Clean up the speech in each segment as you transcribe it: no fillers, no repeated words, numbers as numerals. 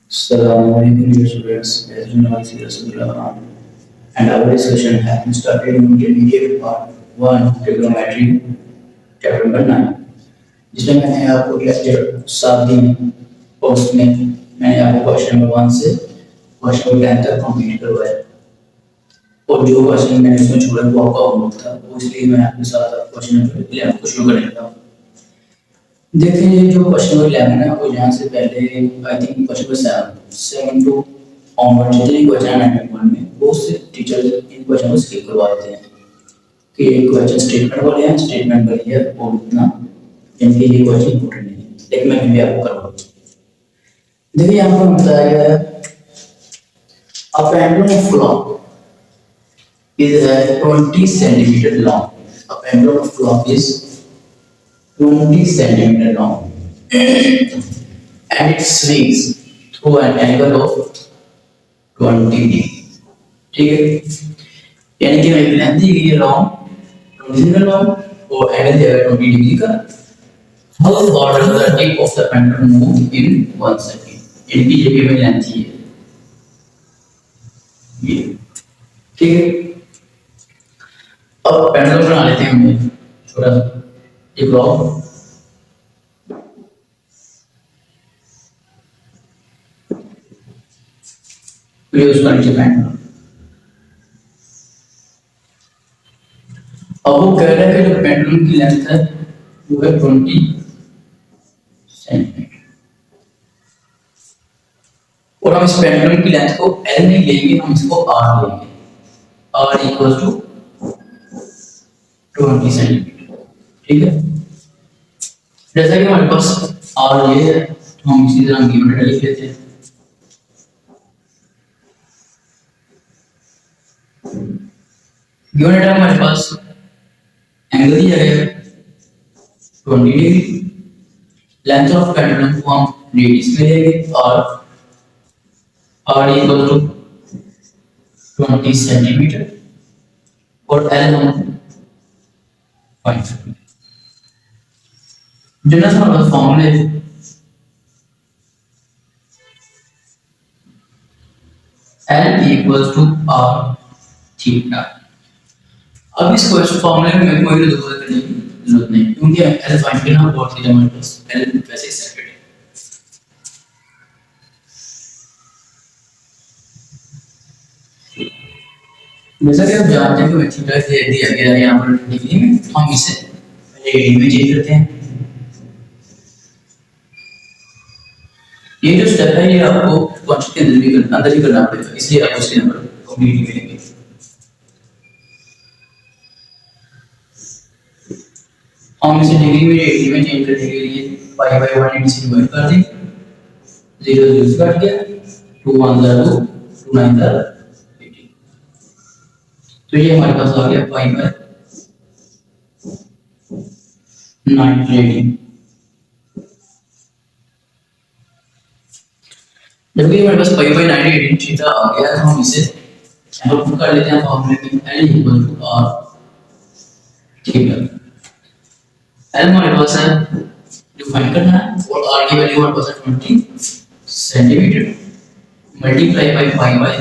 Assalamualaikum dear students, as you know, this is Rasulullah and our discussion has been started in intermediate part 1 trigonometry chapter number 9 जिसमें मैंने आपको lecture 7 दिन और उसमें मैंने आपको क्वेश्चन नंबर 1 से क्वेश्चन नंबर 10 तक कंप्लीट करवाया और जो क्वेश्चन मैंने उसमें छोड़ा वो आपका होमवर्क था वो इसलिए मैं आपके साथ क्वेश्चन नंबर 11 को शुरू करने लगा। देखिए ये जो क्वेश्चन नंबर 11 है वो यहाँ से पहले I think question number 7 to onward जितने क्वेश्चन है 9.1 में वो से टीचर इन क्वेश्चन को स्किप करवा देते हैं कि ये क्वेश्चन स्टेटमेंट वाले हैं, स्टेटमेंट वाली है और उतना इनके ये क्वेश्चन इंपॉर्टेंट नहीं है, लेकिन मैं भी आपको करवा दूँ। देखिए यहाँ पर बताया गया है a pendulum of clock is 20 centimeter long. A pendulum of clock is 20 centimeter long and it swings through an angle of 20 degree. ठीक है, यानी कि मैं लेंथ दी गई है लॉन्ग 20 सेंटीमीटर लॉन्ग और एंगल दिया गया 20 डिग्री का। How far does the tip of the pendulum move in 1 second? यानी कि ये भी मेरी लेंथ ही है ये, ठीक है। अब पेंडुलम बना लेते हैं हम छोटा सा एक ब्लॉक यूज कर लीजिए पेंडुलम। अब वो कह रहा है कि जो पेंडुलम की लेंथ है वो है 20 सेंटीमीटर और हम इस पेंडुलम की लेंथ को L नहीं लेंगे, हम इसको R लेंगे। R इक्वल्स टू 20 सेंटीमीटर, ठीक है। जैसा कि हमारे पास R ये है तो हम इसी तरह गिवन डेटा लिख लेते हैं। गिवन डेटा हमारे पास एंगल दिया गया है 20 डिग्री, लेंथ ऑफ पेंडुलम को हम रेडियस में लेंगे और R इक्वल टू 20 सेंटीमीटर और L हम फाइंड करेंगे। जनरल हमारे फॉर्मूले L equal to R theta. अब इस क्वेश्चन फॉर्मूले में मेरे को कोई दोबारा करने की जरूरत नहीं क्योंकि L फाइंड करना बहुत ही हमारे पास L वैसे ही सेट है। जैसा कि आप जानते हैं कि थीटा दिया गया है यहाँ पर डिग्री में, हम इसे रेडियन में चेंज करते हैं। ये जो स्टेप है ये आपको क्वेश्चन के अंदर ही करना पड़ेगा, इसलिए आप उसके नंबर कंप्लीट करेंगे। हम इसे डिग्री में रेडियन में चेंज करने के लिए पाई बाय 180 से डिवाइड कर दें, 0 0 से कट गया, 2 1 जा 2 2 9 जा 18, तो ये हमारे पास आ गया पाई बाय 9 जब ये हमारे पास पाई बाय 9 थीटा आ गया तो हम इसे सॉल्व कर लेते हैं फॉर्मूले में L equal to R theta. L हमारे पास है जो फाइंड करना है और R की वैल्यू हमारे पास है 20 centimetre multiply by pi by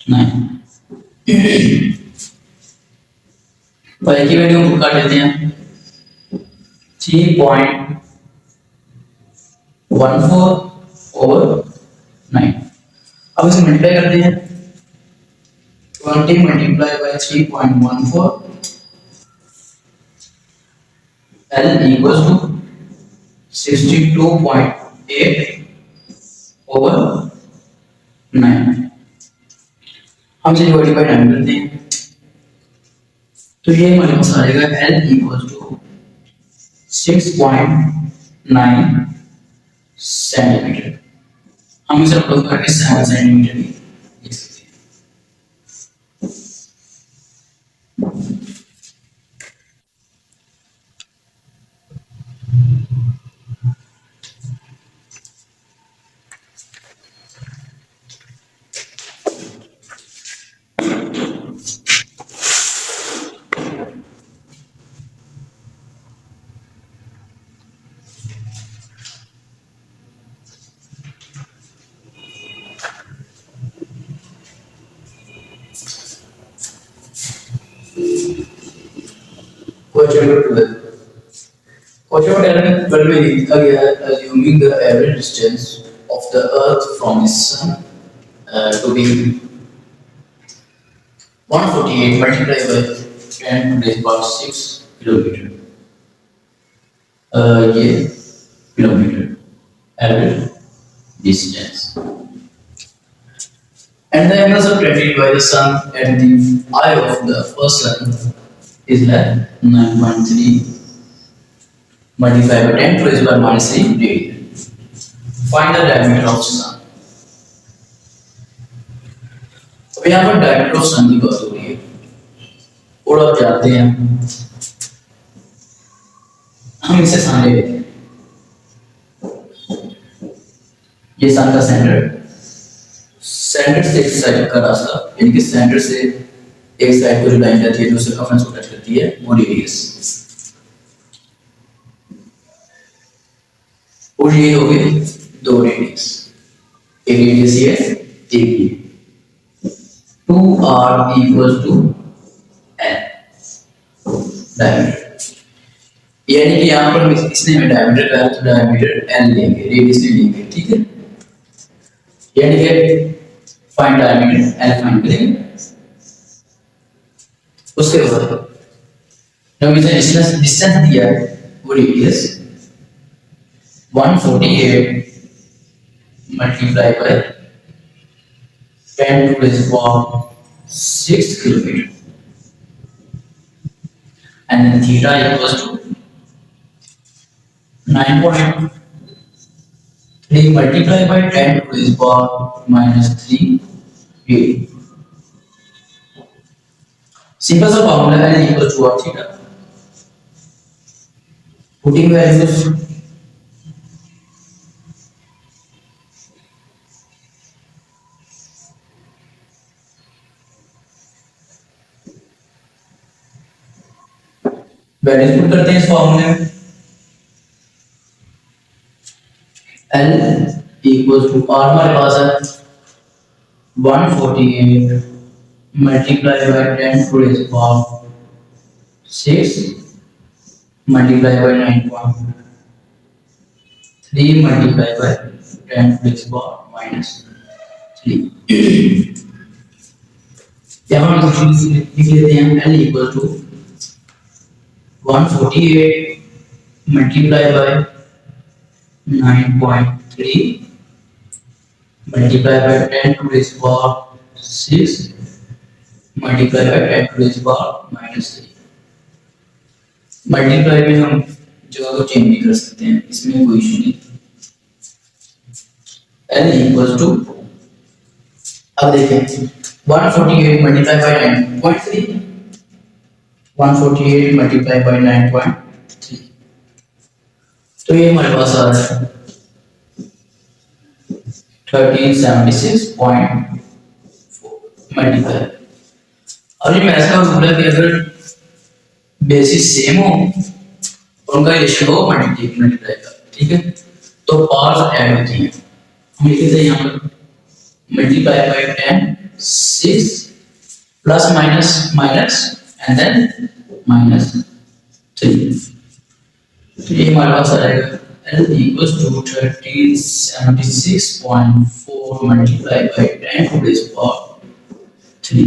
9। पाई की वैल्यू हम काट लेते हैं 3.14 ओवर 9। अब इसे मल्टीप्लाई करते हैं 20 multiply by 3.14 L equals to 62.8 over 9। हम इसे डिवाइड बाय 9 करते हैं तो ये हमारे पास आ जाएगा L equals to 6.9 सेंटीमीटर। हम इसे प्लग करके 7 सेंटीमीटर लिख सकते हैं। 12. Question number 12 में लिखा गया है assuming the average distance of the earth from its sun to be 148 multiplied by 10 to the power 6 kilometre. ये kilometre average distance. And the angle subtracted by the sun at the eye of the person is like 9.3 multiplied by 10 to the power minus 3 radian. Find the diameter of sun. अब यहाँ पर diameter of sun की बात हो रही है और आप जानते हैं हम इसे सन ले लेते हैं। ये सन का सेंटर से एक साइड का रास्ता यानी कि सेंटर से एक साइड को जो लाइन जाती है जो सर्कमफ्रेंस को टच करती है वो रेडियस और ये हो गए दो रेडियस एक रेडियस ये एक ये 2r equals to n diameter यानी कि यहाँ पर इसने में डायमीटर का तो डायमीटर n लेंगे रेडियस नहीं लेंगे ठीक है यानी कि फाइंड डायमीटर n फाइंड करेंगे उसके बाद जब इसे डिस्टेंस दिया है वो radius 148 multiplied by 10 to the power 6 kilometer and then theta equals to 9.3 multiplied by 10 to the power minus 3 radian. Simple सा formula है equals to what theta. Putting values values put करते हैं इस फॉर्मूले में L इक्वल्स टू R हमारे पास है 148 multiply by 10 to the power 6 multiply by 9.3 multiply by 10 to the power minus 3 यहाँ हम लिख लेते हैं L equals to 148 multiplied by 9.3 multiplied by 10 to the power 6 multiplied by 10 to the power minus 3 multiply में हम जगह को चेंज भी कर सकते हैं इसमें कोई इशू नहीं। L equals to अब देखें 148 multiplied by 9.3 148 multiplied by 9.3 तो ये हमारे पास आ रहा है 1376.4 मल्टीप्लाई। अब ये मैथ्स का रूल है कि अगर बेसिस सेम हो और उनका रेशियो हो मल्टीप्लाई का ठीक है तो पावर्स ऐड होती हैं। हम लिखते हैं यहाँ पर multiply by 10 6 plus minus minus and then minus 3 तो ये हमारे पास आ जाएगा L equals to 1376.4 multiplied by 10 to the power 3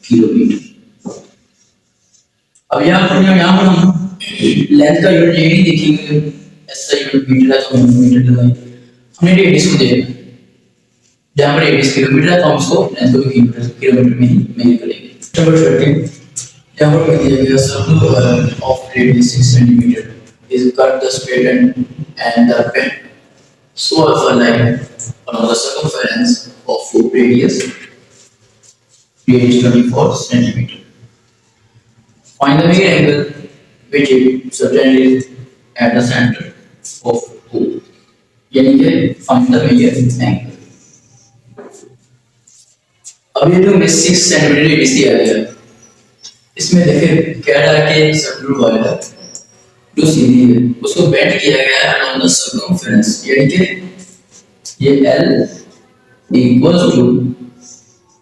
kilometre. अब यहाँ पर हम लेंथ का यूनिट ये नहीं देखेंगे ऐसा यूनिट मीटर है तो मीटर लगाएंगे हमने रेडियस को देखना जहाँ पर रेडियस किलोमीटर है तो हम उसको लेंथ को किलोमीटर में ही मेजर करेंगे। नंबर 13 यहाँ पर दिया गया circle of radius 6 centimeter is cut the straight and the bend so a line along the circumference of radius 24 centimeter. Find the major angle which is certainly at the center of O यानी कि find the major angle। अब ये जो हमें 6 centimetre radius दिया गया है इसमें देखें क्या है कि एक सर्कुलर वायर है जो सीधी है उसको बेंड किया गया है along the circumference यानी कि ये L equals to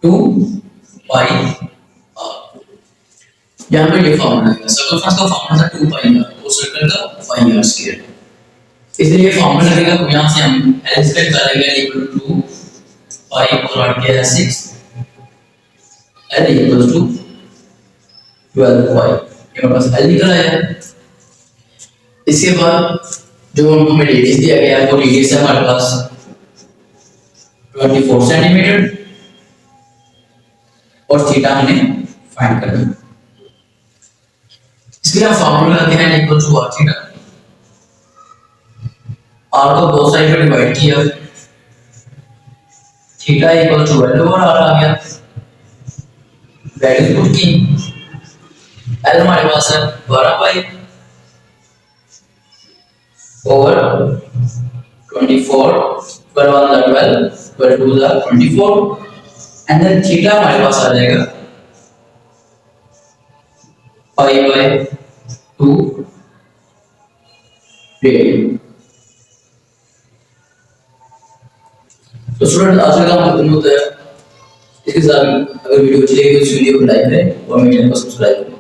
2 pi r यहाँ पर ये फॉर्मूला है, सर्कमफ्रेंस का फॉर्मूला था 2 पाई आर, तो सर्कल का पाई आर स्क्वायर, इसलिए ये फॉर्मूला लगेगा। तो यहाँ से हम एल स्क्वायर करेंगे इक्वल टू पाई और आठ के 6 एल इक्वल टू 12 पाई, ये हमारे पास एल निकल आया। इसके बाद जो हमें रेडियस दिया गया है वो रेडियस है हमारे पास 24 सेंटीमीटर और थीटा हमें फाइंड करना है। इसके लिए हम फार्मूला लगाते हैं equal to R theta, R को दो साइड में डिवाइड किया, theta equal to L over R आ गया, वैल्यू पुट की, एल हमारे पास है 12 pi over 24, 12 1 12, 12 2 24, and then theta हमारे पास आ जाएगा पाई बाय 2 रेडियन। तो स्टूडेंट आज का काम खत्म होता है। इसके साथ अगर वीडियो अच्छी लगी तो इस वीडियो को लाइक करें और मेरे चैनल को सब्सक्राइब करें।